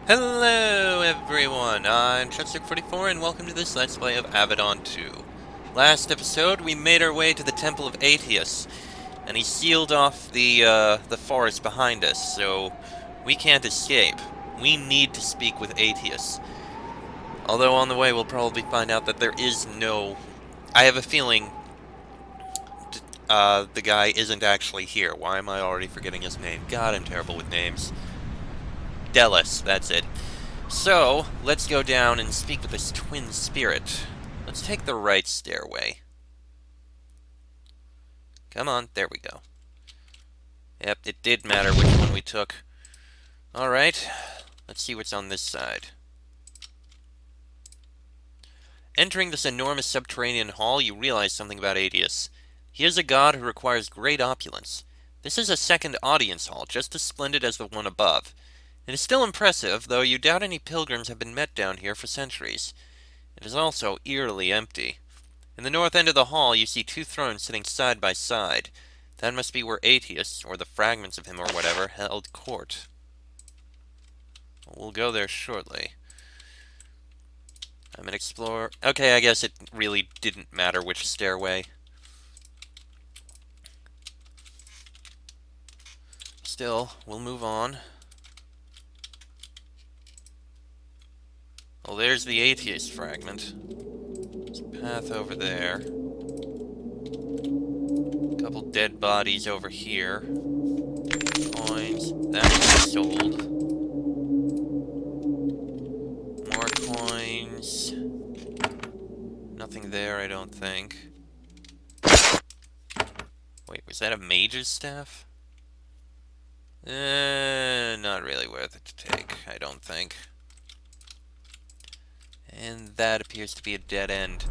Hello everyone, I'm Chester44 and welcome to this Let's Play of Avadon 2. Last episode, we made our way to the Temple of Aetius, and he sealed off the forest behind us, so we can't escape. We need to speak with Aetius. Although on the way we'll probably find out that there is no... I have a feeling the guy isn't actually here. Why am I already forgetting his name? God, I'm terrible with names. Delis, that's it. So, let's go down and speak with this twin spirit. Let's take the right stairway. Come on, there we go. Yep, it did matter which one we took. Alright, let's see what's on this side. Entering this enormous subterranean hall, you realize something about Aetius. He is a god who requires great opulence. This is a second audience hall, just as splendid as the one above. It is still impressive, though you doubt any pilgrims have been met down here for centuries. It is also eerily empty. In the north end of the hall, you see two thrones sitting side by side. That must be where Aetius, or the fragments of him or whatever, held court. We'll go there shortly. I'm an explorer. Okay, I guess it really didn't matter which stairway. Still, we'll move on. Well, there's the Aetius fragment. There's a path over there. A couple dead bodies over here. Coins. That was sold. More coins. Nothing there, I don't think. Wait, was that a mage's staff? Not really worth it to take, I don't think. And that appears to be a dead end.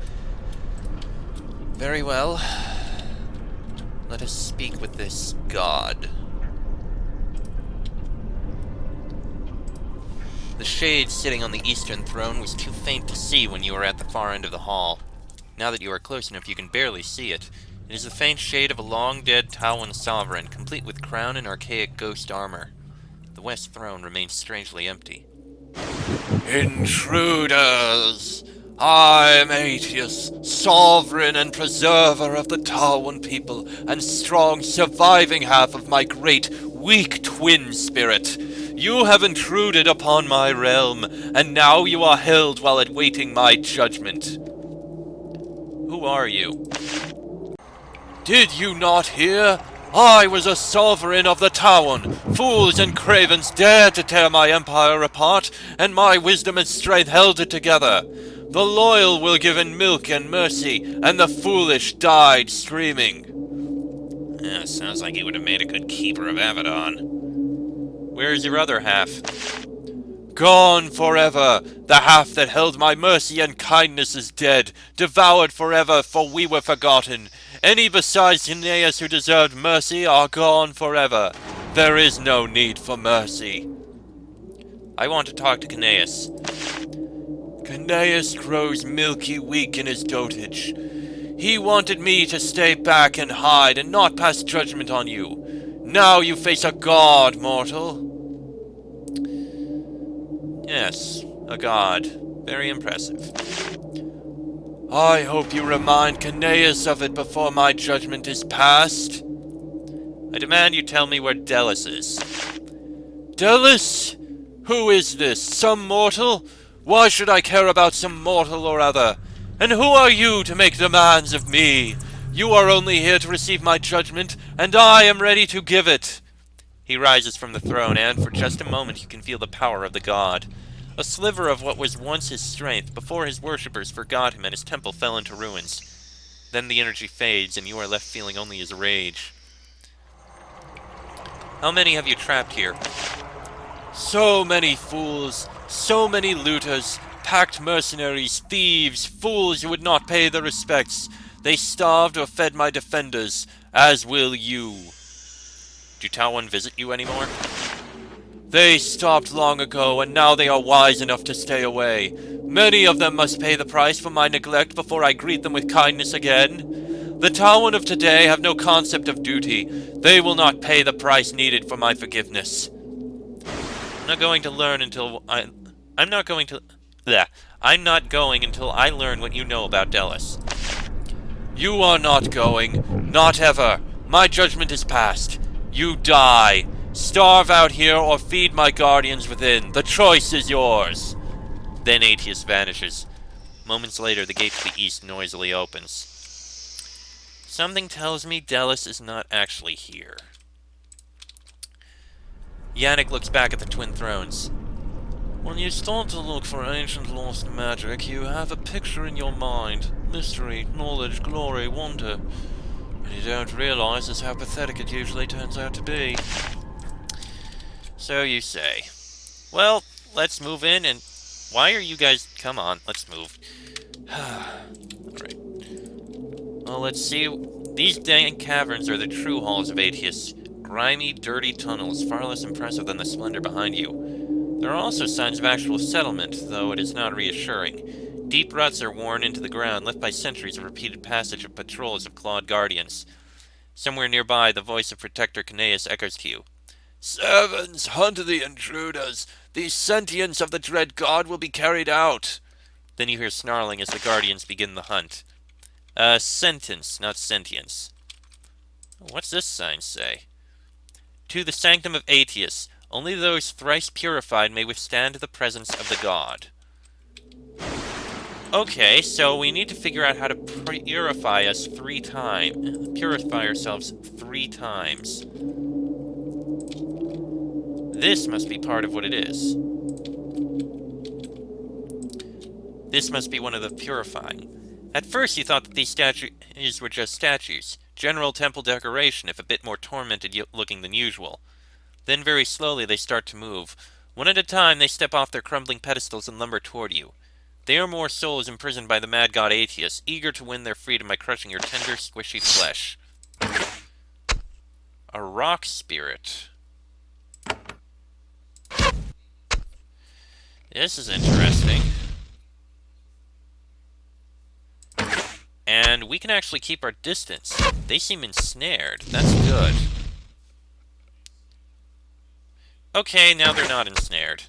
Very well. Let us speak with this god. The shade sitting on the eastern throne was too faint to see when you were at the far end of the hall. Now that you are close enough, you can barely see it. It is the faint shade of a long-dead Tawon sovereign, complete with crown and archaic ghost armor. The west throne remains strangely empty. Intruders! I am Aetius, sovereign and preserver of the Tawon people, and strong surviving half of my great, weak twin spirit. You have intruded upon my realm, and now you are held while awaiting my judgment. Who are you? Did you not hear? I was a sovereign of the Tawon. Fools and cravens dared to tear my empire apart, and my wisdom and strength held it together. The loyal were given milk and mercy, and the foolish died screaming. Yeah, sounds like he would have made a good keeper of Avadon. Where is your other half? Gone forever. The half that held my mercy and kindness is dead, devoured forever, for we were forgotten. Any besides Caineus who deserved mercy are gone forever. There is no need for mercy. I want to talk to Caineus. Caineus grows milky weak in his dotage. He wanted me to stay back and hide and not pass judgment on you. Now you face a god, mortal. Yes, a god. Very impressive. I hope you remind Caineus of it before my judgment is passed. I demand you tell me where Delis is. Delis? Who is this? Some mortal? Why should I care about some mortal or other? And who are you to make demands of me? You are only here to receive my judgment, and I am ready to give it. He rises from the throne, and for just a moment you can feel the power of the god. A sliver of what was once his strength, before his worshippers forgot him and his temple fell into ruins. Then the energy fades, and you are left feeling only his rage. How many have you trapped here? So many fools, so many looters, packed mercenaries, thieves, fools who would not pay their respects. They starved or fed my defenders, as will you. Do Tawon visit you anymore? They stopped long ago, and now they are wise enough to stay away. Many of them must pay the price for my neglect before I greet them with kindness again. The Tawon of today have no concept of duty. They will not pay the price needed for my forgiveness. I'm not going to learn until I'm not going to... Bleh. I'm not going until I learn what you know about Delos. You are not going. Not ever. My judgment is passed. You die. Starve out here or feed my guardians within. The choice is yours. Then Aetius vanishes. Moments later, the gate to the east noisily opens. Something tells me Delos is not actually here. Yannick looks back at the Twin Thrones. When you start to look for ancient lost magic, you have a picture in your mind. Mystery, knowledge, glory, wonder. What you don't realize is how pathetic it usually turns out to be. So you say. Well, let's move in and... Why are you guys... Come on, let's move. Alright. Well, let's see. These dank caverns are the true halls of Aetius. Grimy, dirty tunnels, far less impressive than the splendor behind you. There are also signs of actual settlement, though it is not reassuring. Deep ruts are worn into the ground, left by centuries of repeated passage of patrols of clawed guardians. Somewhere nearby, the voice of Protector Caneus echoes to you. Servants, hunt the intruders. The sentience of the dread god will be carried out. Then you hear snarling as the guardians begin the hunt. Sentence, not sentience. What's this sign say? To the sanctum of Aetius, only those thrice purified may withstand the presence of the god. Okay, so we need to figure out how to purify ourselves 3 times. This must be part of what it is. This must be one of the purifying. At first you thought that these statues were just statues. General temple decoration, if a bit more tormented looking than usual. Then very slowly they start to move. One at a time they step off their crumbling pedestals and lumber toward you. They are more souls imprisoned by the mad god Aetius, eager to win their freedom by crushing your tender, squishy flesh. A rock spirit. This is interesting. And we can actually keep our distance. They seem ensnared. That's good. Okay, now they're not ensnared.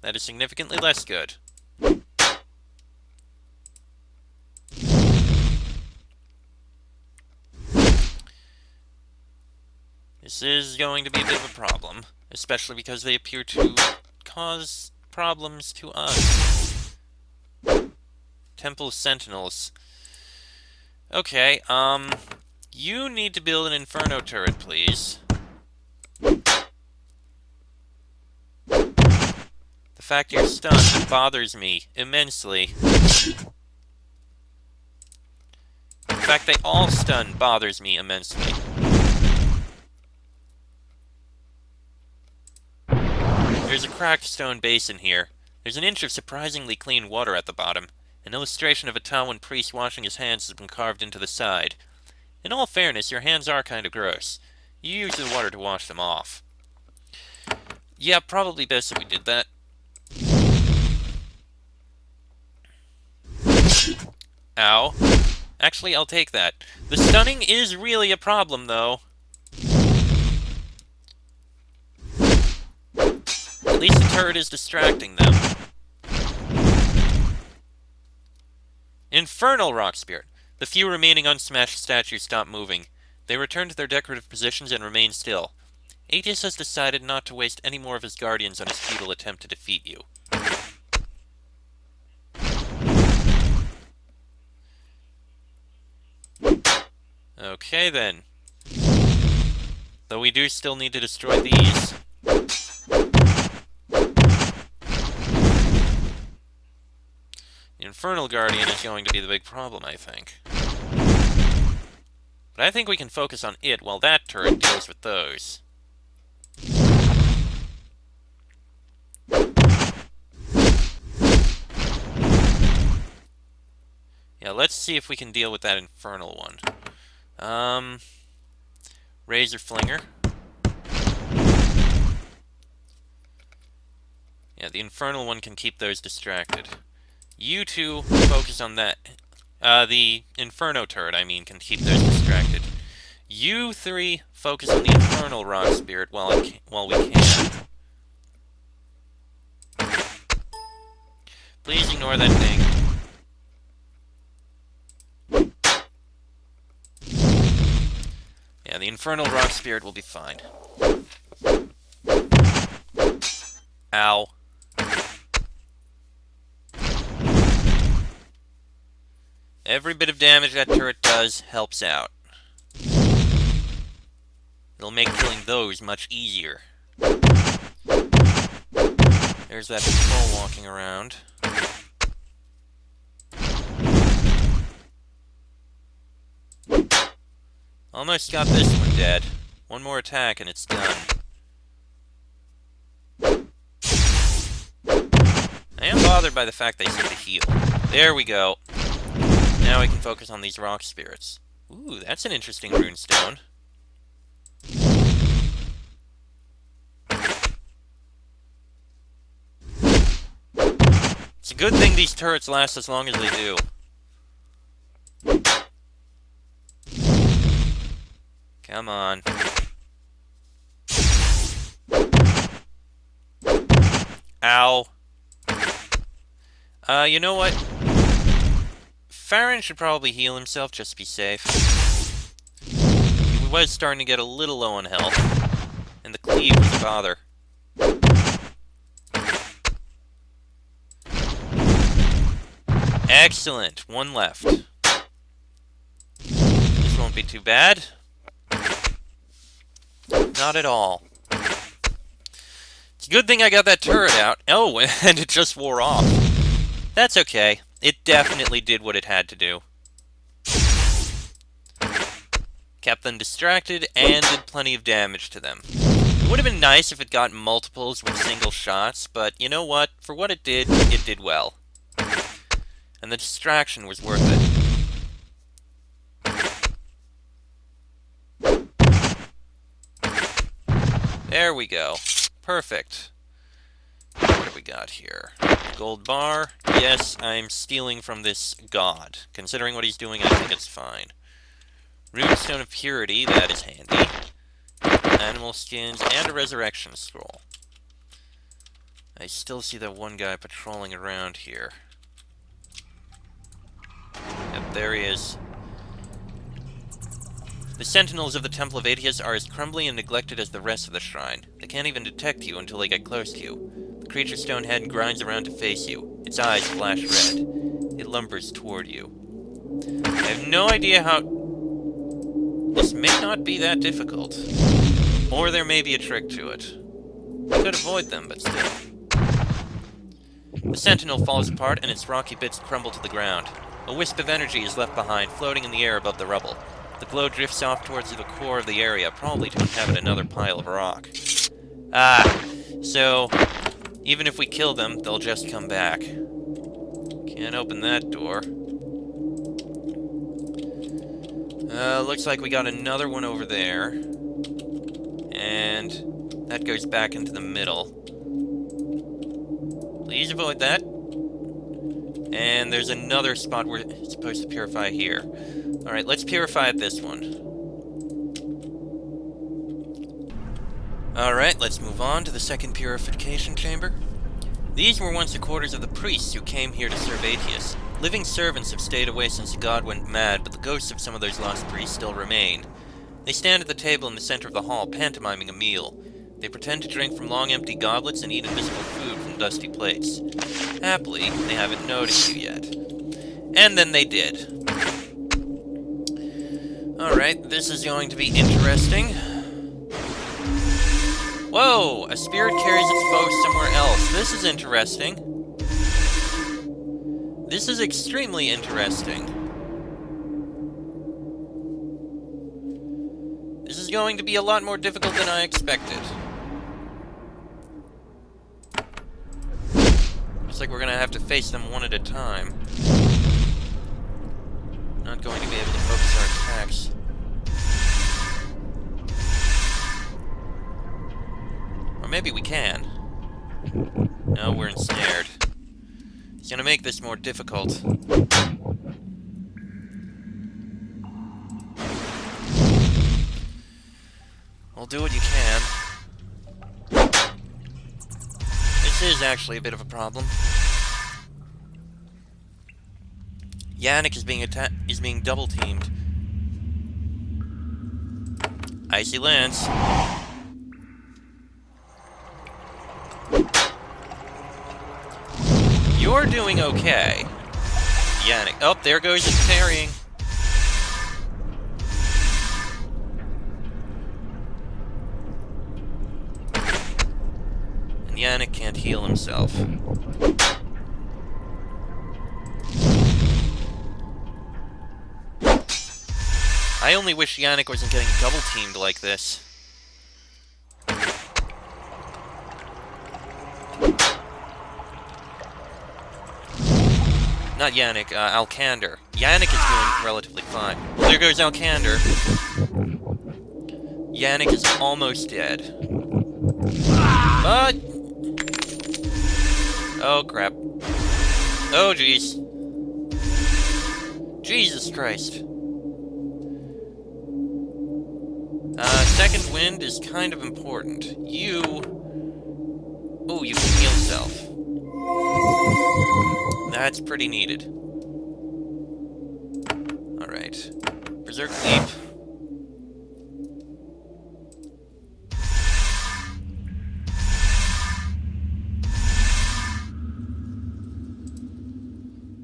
That is significantly less good. This is going to be a bit of a problem, especially because they appear to cause problems to us. Temple Sentinels. Okay, you need to build an Inferno turret, please. The fact you're stunned bothers me immensely. The fact they all stun bothers me immensely. There's a cracked stone basin here. There's an inch of surprisingly clean water at the bottom. An illustration of a Tawon priest washing his hands has been carved into the side. In all fairness, your hands are kind of gross. You use the water to wash them off. Yeah, probably best that we did that. Ow. Actually, I'll take that. The stunning is really a problem, though. At least the turret is distracting them. Infernal Rock Spirit. The few remaining unsmashed statues stop moving. They return to their decorative positions and remain still. Aetius has decided not to waste any more of his guardians on his futile attempt to defeat you. Okay, then. Though we do still need to destroy these. The Infernal Guardian is going to be the big problem, I think. But I think we can focus on it while that turret deals with those. Yeah, let's see if we can deal with that Infernal one. Razor Flinger. Yeah, the Infernal one can keep those distracted. You two focus on that. The Inferno turret, I mean, can keep those distracted. You 3 focus on the Infernal Rock Spirit while we can. Please ignore that thing. Yeah, the Infernal Rock Spirit will be fine. Ow. Every bit of damage that turret does helps out. It'll make killing those much easier. There's that patrol walking around. Almost got this one dead. One more attack and it's done. I am bothered by the fact they seem to heal. There we go. Now we can focus on these rock spirits. Ooh, that's an interesting runestone. It's a good thing these turrets last as long as they do. Come on. Ow. You know what? Farron should probably heal himself just to be safe. He was starting to get a little low on health, and the cleave was a bother. Excellent. One left. This won't be too bad. Not at all. It's a good thing I got that turret out. Oh, and it just wore off. That's okay. It definitely did what it had to do. Kept them distracted and did plenty of damage to them. It would have been nice if it got multiples with single shots, but you know what? For what it did well. And the distraction was worth it. There we go. Perfect. What do we got here? Gold bar. Yes, I'm stealing from this god. Considering what he's doing, I think it's fine. Runestone of Purity, that is handy. Animal skins, and a resurrection scroll. I still see that one guy patrolling around here. Yep, there he is. The sentinels of the Temple of Aetius are as crumbly and neglected as the rest of the shrine. They can't even detect you until they get close to you. The creature stone head grinds around to face you. Its eyes flash red. It lumbers toward you. I have no idea how... This may not be that difficult. Or there may be a trick to it. I could avoid them, but still. The sentinel falls apart and its rocky bits crumble to the ground. A wisp of energy is left behind, floating in the air above the rubble. The glow drifts off towards the core of the area, probably to inhabit another pile of rock. Ah, so even if we kill them, they'll just come back. Can't open that door. Looks like we got another one over there. And that goes back into the middle. Please avoid that. And there's another spot we're supposed to purify here. Alright, let's purify at this one. Alright, let's move on to the second purification chamber. These were once the quarters of the priests who came here to serve Aetius. Living servants have stayed away since the god went mad, but the ghosts of some of those lost priests still remain. They stand at the table in the center of the hall, pantomiming a meal. They pretend to drink from long empty goblets and eat invisible food from dusty plates. Happily, they haven't noticed you yet. And then they did. Alright, this is going to be interesting. Whoa! A spirit carries its foe somewhere else. This is interesting. This is extremely interesting. This is going to be a lot more difficult than I expected. Looks like we're gonna have to face them one at a time. Not going to be able to focus our attacks. Or maybe we can. No, we're ensnared. It's gonna make this more difficult. Well, do what you can. This is actually a bit of a problem. Yannick is being double teamed. Icy Lance. You're doing okay. Yannick. Oh, there goes his parrying. And Yannick can't heal himself. I only wish Yannick wasn't getting double-teamed like this. Not Yannick, Alcander. Yannick is doing relatively fine. Well, there goes Alcander. Yannick is almost dead. But... oh, crap. Oh, jeez. Jesus Christ. Second wind is kind of important. You... oh, you can heal self. That's pretty needed. Alright. Berserk Leap.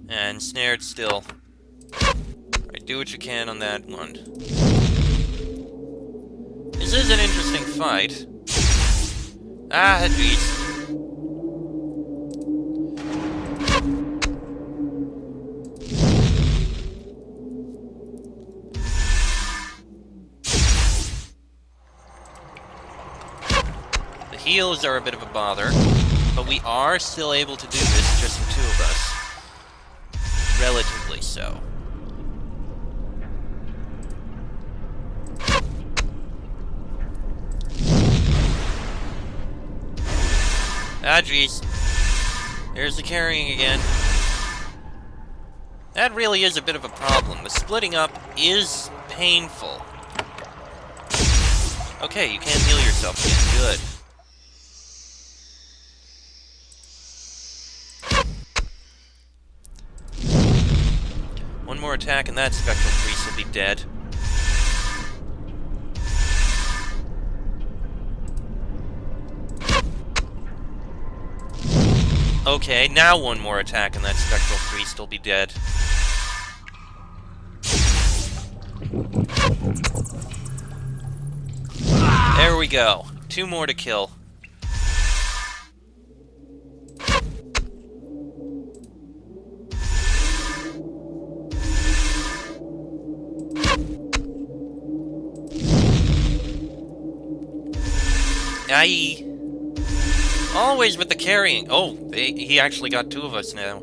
And snared still. Alright, do what you can on that one. This is an interesting fight. Ah, jeez. The heals are a bit of a bother, but we are still able to do this, just the two of us. Relatively so. Ah, jeez. There's the carrying again. That really is a bit of a problem. The splitting up is painful. Okay, you can't heal yourself again. Good. One more attack and that Spectral Priest will be dead. Okay, now one more attack and that Spectral Priest will be dead. There we go. Two more to kill. Aye. Always with the carrying. Oh, he actually got two of us now.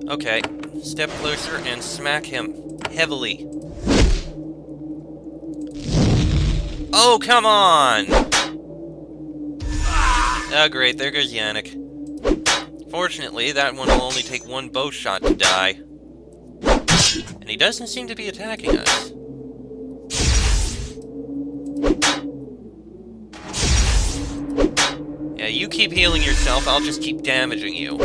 Okay, step closer and smack him heavily. Oh, come on! Oh, great, there goes Yannick. Fortunately, that one will only take one bow shot to die. And he doesn't seem to be attacking us. Yeah, you keep healing yourself, I'll just keep damaging you.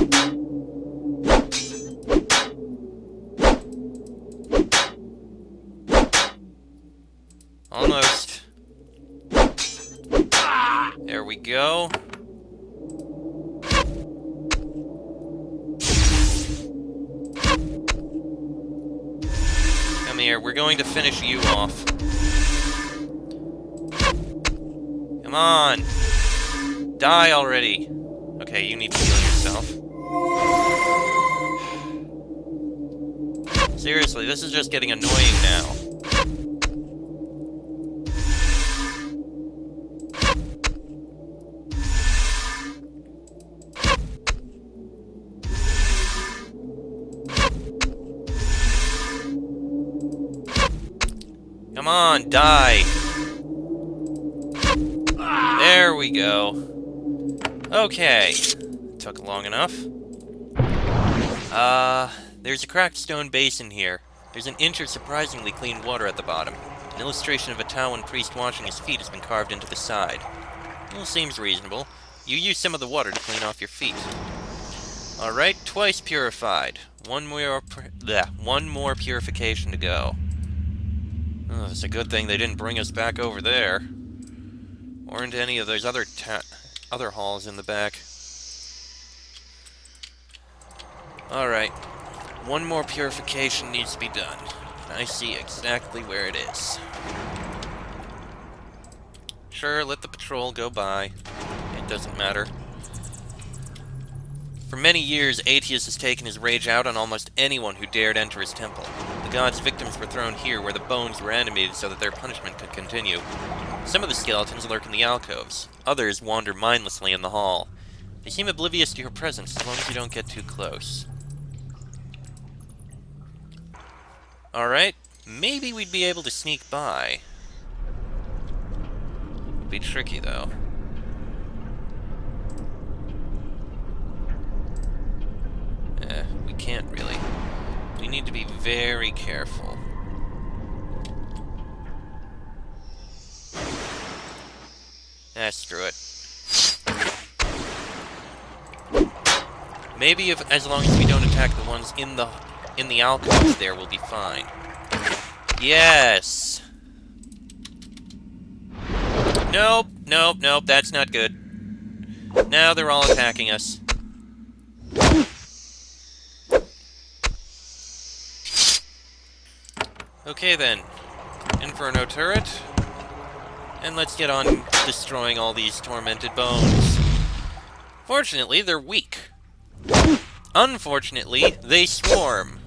Almost. There we go. Come here, we're going to finish you off. Come on! Die already! Okay, you need to heal yourself. Seriously, this is just getting annoying now. Come on, die! There we go. Okay. Took long enough. There's a cracked stone basin here. There's an inch of surprisingly clean water at the bottom. An illustration of a Tawon priest washing his feet has been carved into the side. Well, seems reasonable. You use some of the water to clean off your feet. Alright, twice purified. One more purification to go. Oh, it's a good thing they didn't bring us back over there. Or into any of those other halls in the back. Alright. One more purification needs to be done. I see exactly where it is. Sure, let the patrol go by. It doesn't matter. For many years, Aetius has taken his rage out on almost anyone who dared enter his temple. The god's victims were thrown here where the bones were animated so that their punishment could continue. Some of the skeletons lurk in the alcoves. Others wander mindlessly in the hall. They seem oblivious to your presence as long as you don't get too close. Alright, maybe we'd be able to sneak by. It'd be tricky, though. We can't really. We need to be very careful. Screw it. Maybe as long as we don't attack the ones in the alcoves there, we'll be fine. Yes! Nope, nope, nope, that's not good. Now they're all attacking us. Okay then, Inferno turret, and let's get on destroying all these tormented bones. Fortunately, they're weak. Unfortunately, they swarm.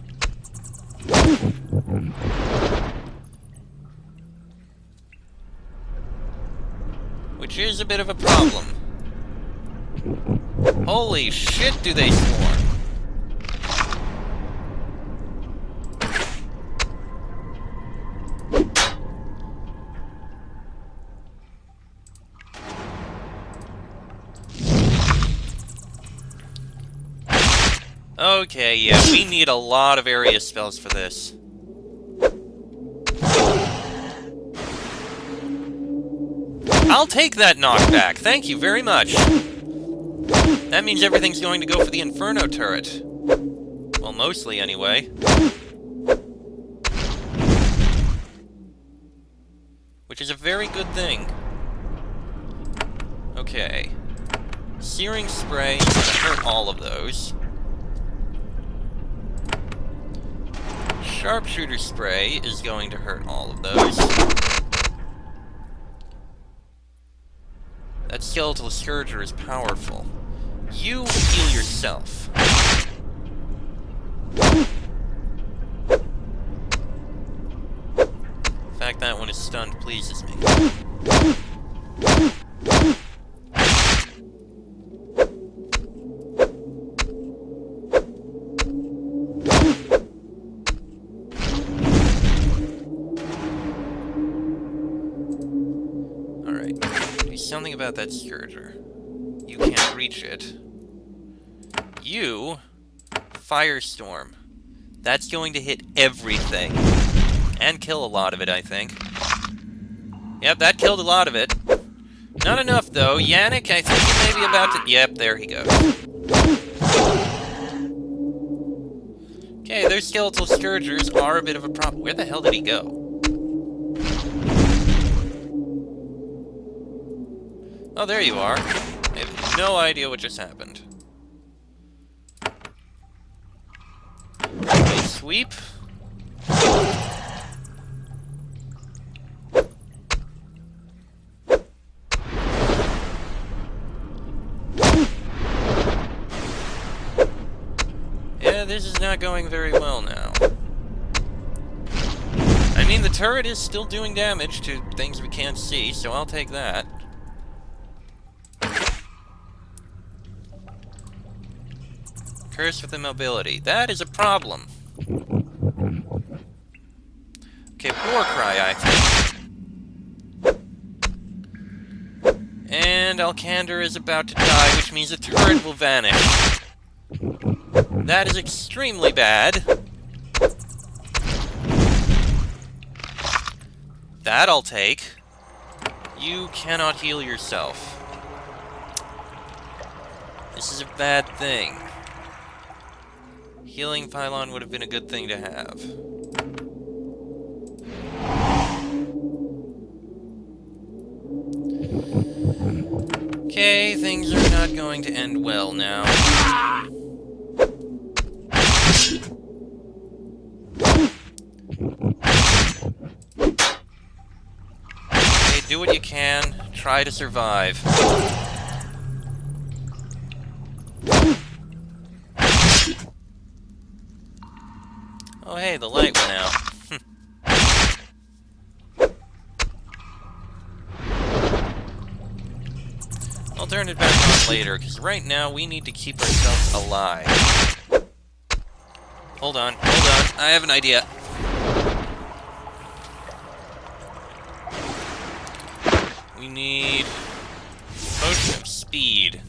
Which is a bit of a problem. Holy shit, do they swarm! Okay, yeah, we need a lot of area spells for this. I'll take that knockback, thank you very much. That means everything's going to go for the Inferno turret. Well, mostly anyway. Which is a very good thing. Okay. Searing Spray is going to hurt all of those. Sharpshooter Spray is going to hurt all of those. That Skeletal Scourger is powerful. You heal yourself. The fact that one is stunned pleases me. Something about that Scourger. You can't reach it. You... Firestorm. That's going to hit everything. And kill a lot of it, I think. Yep, that killed a lot of it. Not enough, though. Yannick, I think he may be about to... Yep, there he goes. Okay, those Skeletal Scourgers are a bit of a problem. Where the hell did he go? Oh, there you are. I have no idea what just happened. Okay, sweep. Yeah, this is not going very well now. I mean, the turret is still doing damage to things we can't see, so I'll take that. Curse with immobility. That is a problem. Okay, War Cry, I think. And Alcander is about to die, which means the turret will vanish. That is extremely bad. That I'll take. You cannot heal yourself. This is a bad thing. Healing pylon would have been a good thing to have. Okay, things are not going to end well now. Okay, do what you can. Try to survive. Oh hey, the light went out. I'll turn it back on later, because right now we need to keep ourselves alive. Hold on, I have an idea. We need potion of speed.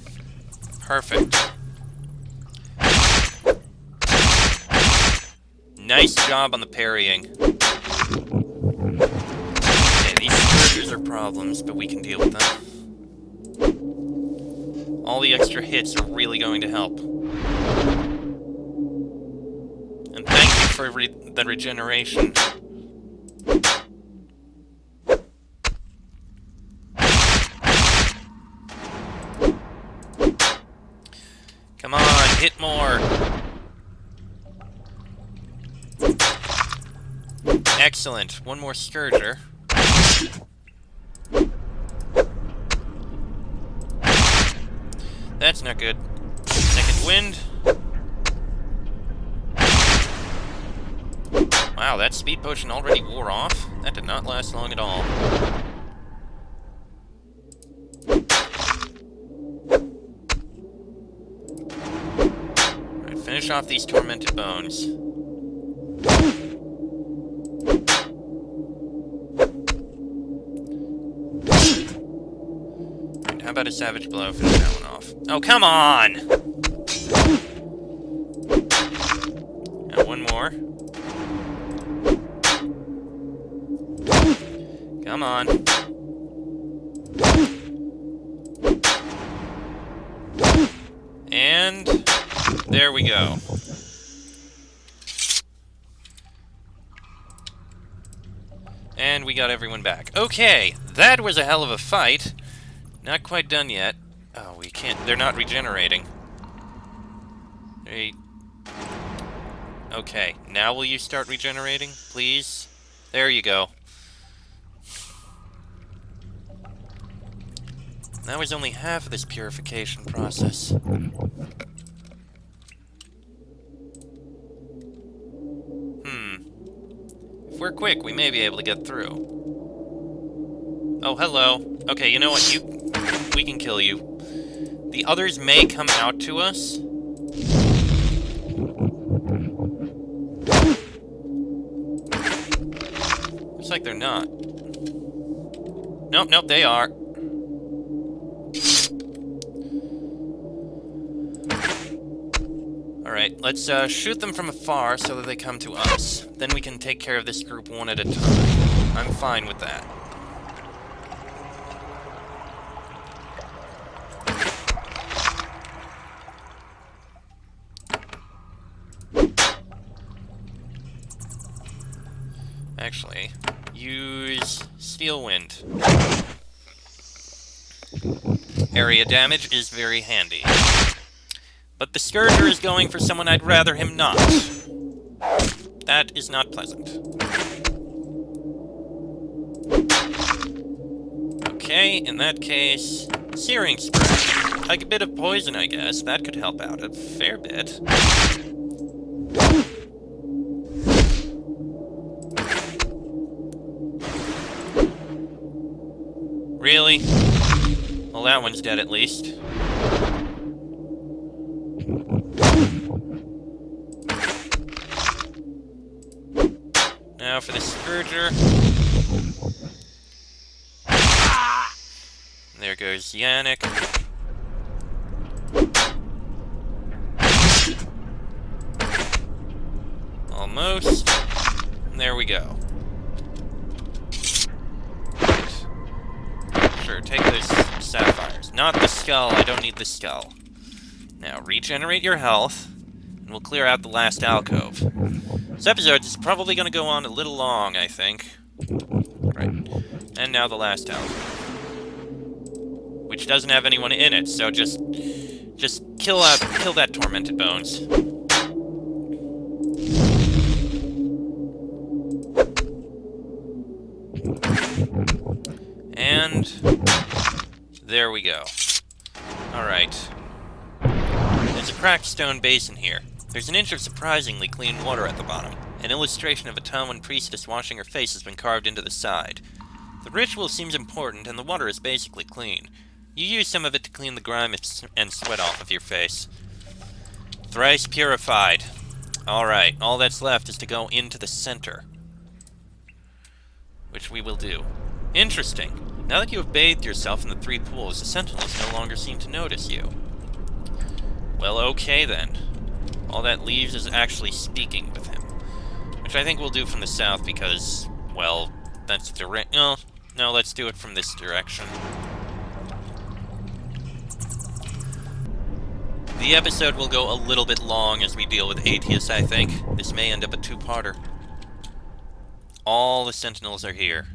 Perfect. Nice job on the parrying. Okay, these scourgers are problems, but we can deal with them. All the extra hits are really going to help. And thank you for the regeneration. Come on, hit more! Excellent. One more Scourger. That's not good. Second wind. Wow, that speed potion already wore off? That did not last long at all. Alright, finish off these tormented bones. How about a Savage Blow? Finish that one off. Oh, come on! Now one more. Come on. And there we go. And we got everyone back. Okay, that was a hell of a fight. Not quite done yet. Oh, we can't... They're not regenerating. Okay, now will you start regenerating, please? There you go. That was only half of this purification process. If we're quick, we may be able to get through. Oh, hello. Okay, you know what? We can kill you. The others may come out to us. Looks like they're not. Nope, they are. Alright, let's shoot them from afar so that they come to us. Then we can take care of this group one at a time. I'm fine with that. Actually, use Steel Wind. Area damage is very handy. But the Scourger is going for someone I'd rather him not. That is not pleasant. Okay, in that case, Searing Spray. Like a bit of poison, I guess. That could help out a fair bit. Really? Well, that one's dead at least. Now for the Scourger. There goes Yannick. Almost. And there we go. Sure, take those sapphires. Not the skull, I don't need the skull. Now, regenerate your health. And we'll clear out the last alcove. This episode is probably going to go on a little long, I think. Right. And now the last alcove. Which doesn't have anyone in it, so just kill that tormented bones. And there we go. Alright. There's a cracked stone basin here. There's an inch of surprisingly clean water at the bottom. An illustration of a Tawon priestess washing her face has been carved into the side. The ritual seems important, and the water is basically clean. You use some of it to clean the grime and sweat off of your face. Thrice purified. Alright, all that's left is to go into the center. Which we will do. Interesting. Now that you have bathed yourself in the 3 pools, the sentinels no longer seem to notice you. Well, okay then. All that leaves is actually speaking with him. Which I think we'll do from the south because, well, that's direct. No, let's do it from this direction. The episode will go a little bit long as we deal with Aetius, I think. This may end up a 2-parter. All the sentinels are here.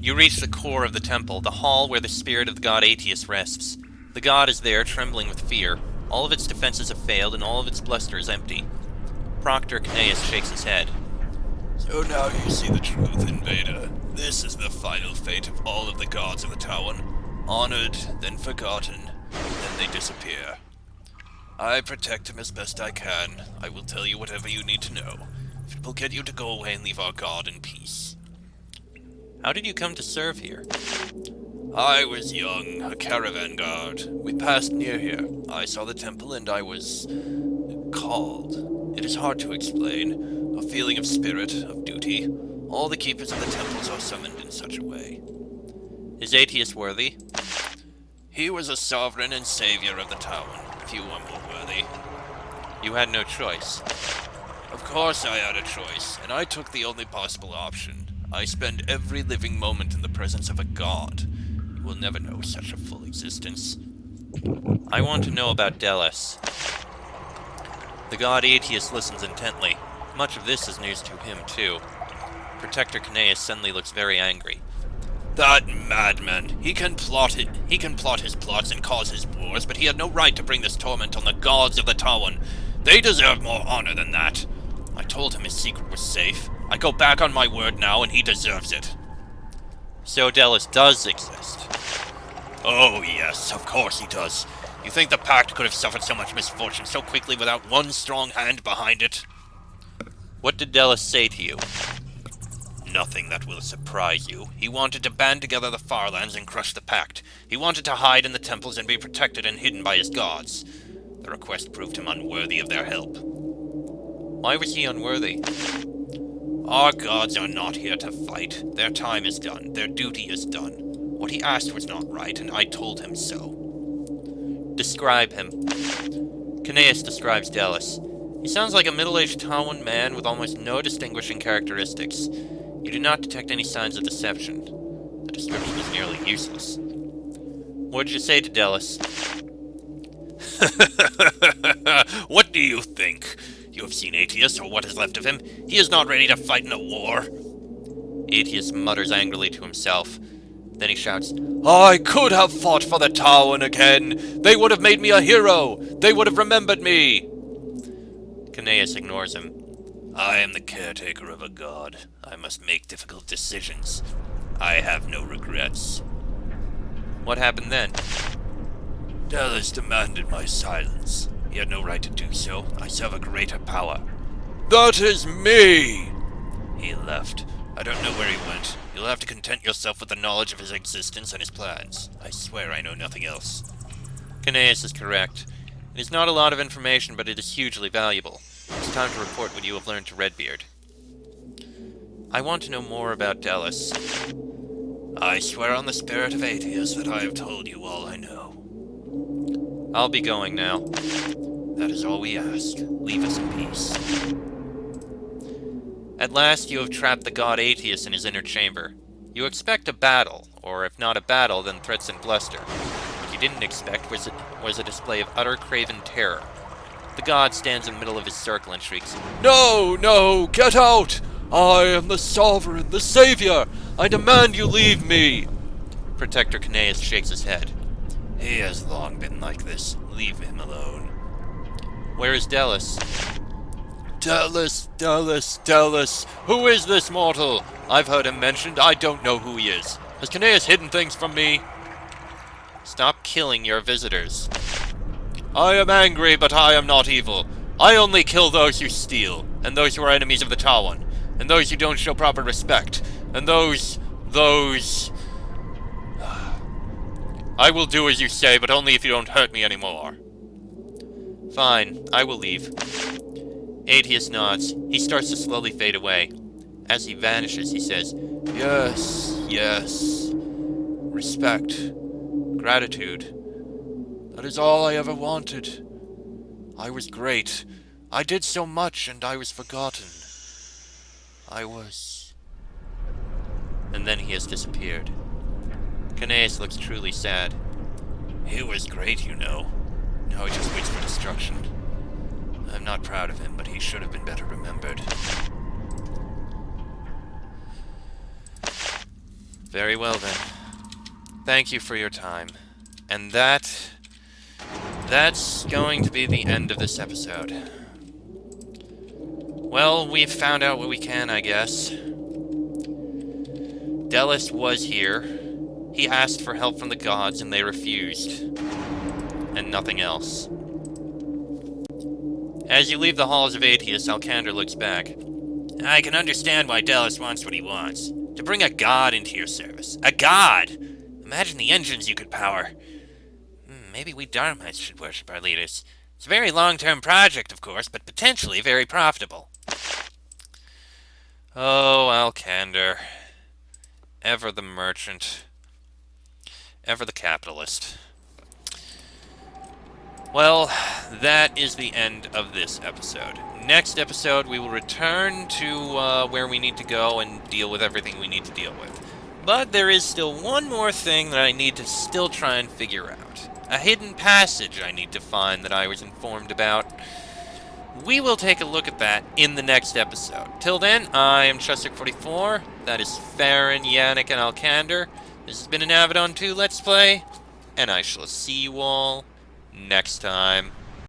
You reach the core of the temple, the hall where the spirit of the god Aetius rests. The god is there, trembling with fear. All of its defenses have failed, and all of its bluster is empty. Proctor Cneus shakes his head. So now you see the truth, Invader. This is the final fate of all of the gods of the Tawon. Honored, then forgotten, then they disappear. I protect him as best I can. I will tell you whatever you need to know. If it will get you to go away and leave our god in peace. How did you come to serve here? I was young, a caravan guard. We passed near here. I saw the temple and I was called. It is hard to explain. A feeling of spirit, of duty. All the keepers of the temples are summoned in such a way. Is Aetius worthy? He was a sovereign and savior of the Tawon. Few are more worthy. You had no choice. Of course I had a choice, and I took the only possible option. I spend every living moment in the presence of a god. You will never know such a full existence. I want to know about Delos. The god Aetius listens intently. Much of this is news to him, too. Protector Cneus suddenly looks very angry. That madman! He can plot his plots and cause his wars, but he had no right to bring this torment on the gods of the Tawon. They deserve more honor than that. I told him his secret was safe. I go back on my word now, and he deserves it. So Delos does exist? Oh yes, of course he does. You think the Pact could have suffered so much misfortune so quickly without one strong hand behind it? What did Delos say to you? Nothing that will surprise you. He wanted to band together the Farlands and crush the Pact. He wanted to hide in the temples and be protected and hidden by his gods. The request proved him unworthy of their help. Why was he unworthy? Our gods are not here to fight. Their time is done. Their duty is done. What he asked was not right, and I told him so. Describe him. Cneus describes Delos. He sounds like a middle-aged Tawon man with almost no distinguishing characteristics. You do not detect any signs of deception. The description is nearly useless. What did you say to Delos? What do you think? You have seen Aetius, or what is left of him. He is not ready to fight in a war. Aetius mutters angrily to himself. Then he shouts, I could have fought for the Tawon again. They would have made me a hero. They would have remembered me. Cneus ignores him. I am the caretaker of a god. I must make difficult decisions. I have no regrets. What happened then? Delos demanded my silence. He had no right to do so. I serve a greater power. That is me! He left. I don't know where he went. You'll have to content yourself with the knowledge of his existence and his plans. I swear I know nothing else. Cneus is correct. It is not a lot of information, but it is hugely valuable. It's time to report what you have learned to Redbeard. I want to know more about Delos. I swear on the spirit of Aetius that I have told you all I know. I'll be going now. That is all we ask. Leave us in peace. At last you have trapped the god Aetius in his inner chamber. You expect a battle, or if not a battle, then threats and bluster. But you didn't expect was a display of utter craven terror. The god stands in the middle of his circle and shrieks, No, no, get out! I am the sovereign, the savior! I demand you leave me! Protector Caneus shakes his head. He has long been like this. Leave him alone. Where is Delos? Delos, Delos, Delos! Who is this mortal? I've heard him mentioned. I don't know who he is. Has Caneus hidden things from me? Stop killing your visitors. I am angry, but I am not evil. I only kill those who steal, and those who are enemies of the Tawon, and those who don't show proper respect, and those... I will do as you say, but only if you don't hurt me anymore. Fine, I will leave. Aetius nods. He starts to slowly fade away. As he vanishes, he says, Yes, yes. Respect. Gratitude. That is all I ever wanted. I was great. I did so much, and I was forgotten. I was... And then he has disappeared. Caneus looks truly sad. He was great, you know. Now he just waits for destruction. I'm not proud of him, but he should have been better remembered. Very well then. Thank you for your time. And that's going to be the end of this episode. Well, we've found out what we can, I guess. Delos was here. He asked for help from the gods, and they refused. And nothing else. As you leave the halls of Aetius, Alcander looks back. I can understand why Delos wants what he wants. To bring a god into your service. A god! Imagine the engines you could power. Maybe we Dharmites should worship our leaders. It's a very long-term project, of course, but potentially very profitable. Oh, Alcander. Ever the merchant. Ever the capitalist. Well, that is the end of this episode. Next episode, we will return to where we need to go and deal with everything we need to deal with. But there is still one more thing that I need to still try and figure out. A hidden passage I need to find that I was informed about. We will take a look at that in the next episode. Till then, I am Chester44. That is Farron, Yannick, and Alcander. This has been an Avadon 2 Let's Play, and I shall see you all next time.